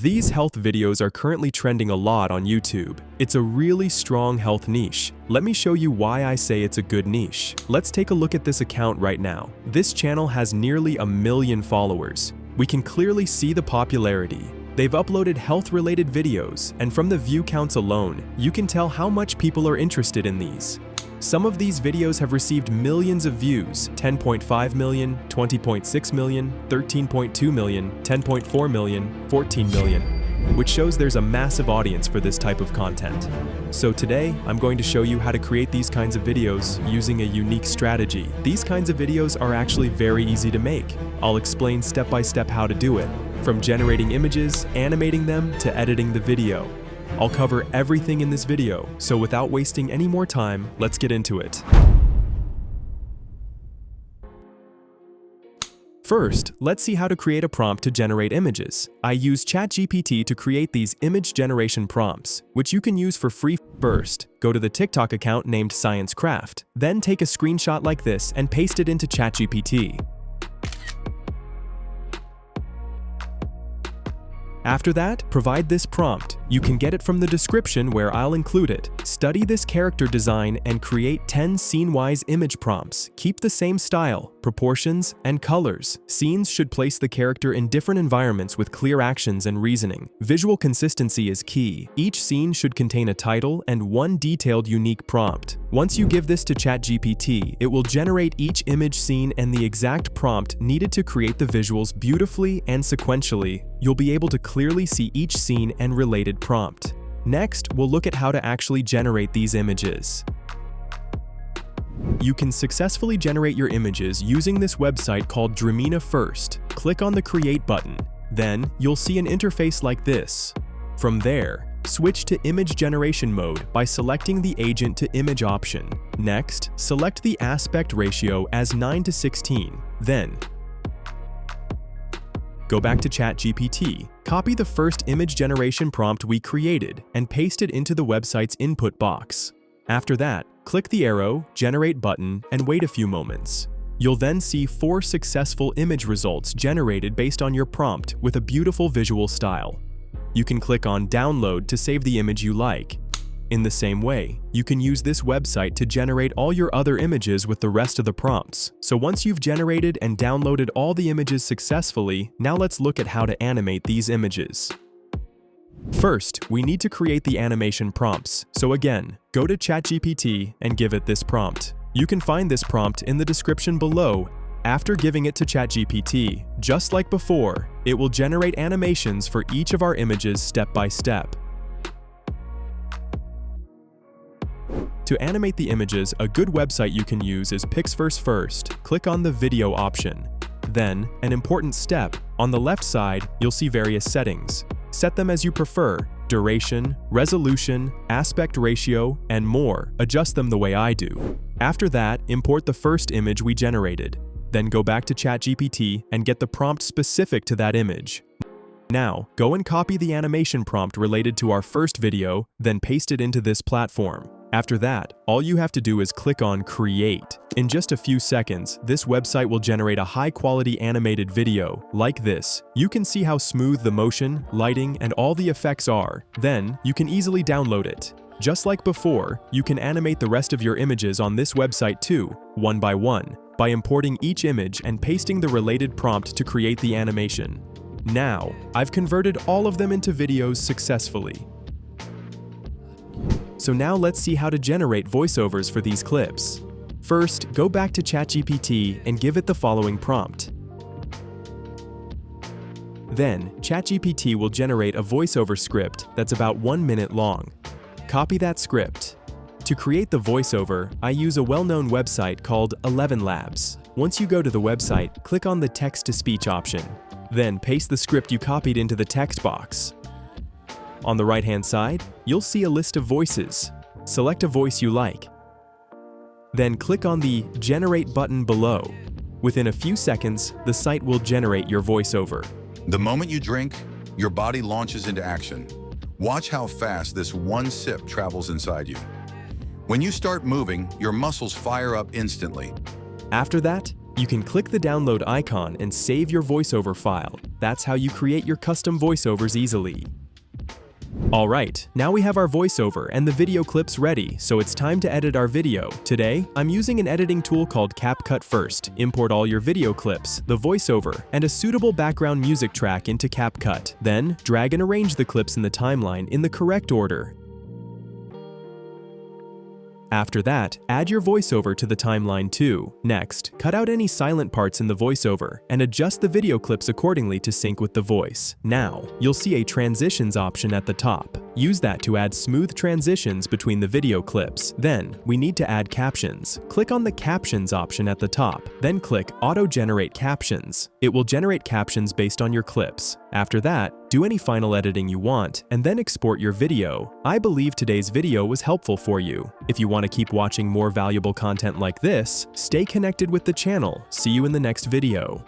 These health videos are currently trending a lot on YouTube. It's a really strong health niche. Let me show you why I say it's a good niche. Let's take a look at this account right now. This channel has nearly 1 million followers. We can clearly see the popularity. They've uploaded health-related videos, and from the view counts alone, you can tell how much people are interested in these. Some of these videos have received millions of views, 10.5 million, 20.6 million, 13.2 million, 10.4 million, 14 million, which shows there's a massive audience for this type of content. So today, I'm going to show you how to create these kinds of videos using a unique strategy. These kinds of videos are actually very easy to make. I'll explain step by step how to do it, from generating images, animating them, to editing the video. I'll cover everything in this video, so without wasting any more time, let's get into it. First, let's see how to create a prompt to generate images. I use ChatGPT to create these image generation prompts, which you can use for free. First, go to the TikTok account named ScienceCraft, then take a screenshot like this and paste it into ChatGPT. After that, provide this prompt. You can get it from the description where I'll include it. Study this character design and create 10 scene-wise image prompts. Keep the same style, proportions, and colors. Scenes should place the character in different environments with clear actions and reasoning. Visual consistency is key. Each scene should contain a title and one detailed, unique prompt. Once you give this to ChatGPT, it will generate each image, scene, and the exact prompt needed to create the visuals beautifully and sequentially. You'll be able to clearly see each scene and related prompt. Next, we'll look at how to actually generate these images. You can successfully generate your images using this website called Dramina. First, click on the Create button. Then, you'll see an interface like this. From there, switch to image generation mode by selecting the Agent to Image option. Next, select the aspect ratio as 9:16. Then, go back to ChatGPT, copy the first image generation prompt we created, and paste it into the website's input box. After that, click the arrow, Generate button, and wait a few moments. You'll then see 4 successful image results generated based on your prompt with a beautiful visual style. You can click on Download to save the image you like. In the same way, you can use this website to generate all your other images with the rest of the prompts. So once you've generated and downloaded all the images successfully, now let's look at how to animate these images. First, we need to create the animation prompts. So again, go to ChatGPT and give it this prompt. You can find this prompt in the description below. After giving it to ChatGPT, just like before, it will generate animations for each of our images step by step. To animate the images, a good website you can use is Pixverse. First, click on the Video option. Then, an important step, on the left side, you'll see various settings. Set them as you prefer: duration, resolution, aspect ratio, and more. Adjust them the way I do. After that, import the first image we generated. Then go back to ChatGPT and get the prompt specific to that image. Now, go and copy the animation prompt related to our first video, then paste it into this platform. After that, all you have to do is click on Create. In just a few seconds, this website will generate a high-quality animated video, like this. You can see how smooth the motion, lighting, and all the effects are. Then, you can easily download it. Just like before, you can animate the rest of your images on this website too, one by one, by importing each image and pasting the related prompt to create the animation. Now, I've converted all of them into videos successfully. So now let's see how to generate voiceovers for these clips. First, go back to ChatGPT and give it the following prompt. Then, ChatGPT will generate a voiceover script that's about 1 minute long. Copy that script. To create the voiceover, I use a well-known website called 11 Labs. Once you go to the website, click on the text-to-speech option. Then paste the script you copied into the text box. On the right-hand side, you'll see a list of voices. Select a voice you like. Then click on the Generate button below. Within a few seconds, the site will generate your voiceover. The moment you drink, your body launches into action. Watch how fast this one sip travels inside you. When you start moving, your muscles fire up instantly. After that, you can click the download icon and save your voiceover file. That's how you create your custom voiceovers easily. Alright, now we have our voiceover and the video clips ready, so it's time to edit our video. Today, I'm using an editing tool called CapCut. First, import all your video clips, the voiceover, and a suitable background music track into CapCut. Then, drag and arrange the clips in the timeline in the correct order. After that, add your voiceover to the timeline too. Next, cut out any silent parts in the voiceover and adjust the video clips accordingly to sync with the voice. Now, you'll see a transitions option at the top. Use that to add smooth transitions between the video clips. Then, we need to add captions. Click on the captions option at the top, then click Auto-Generate Captions. It will generate captions based on your clips. After that, do any final editing you want, and then export your video. I believe today's video was helpful for you. If you want to keep watching more valuable content like this, stay connected with the channel. See you in the next video.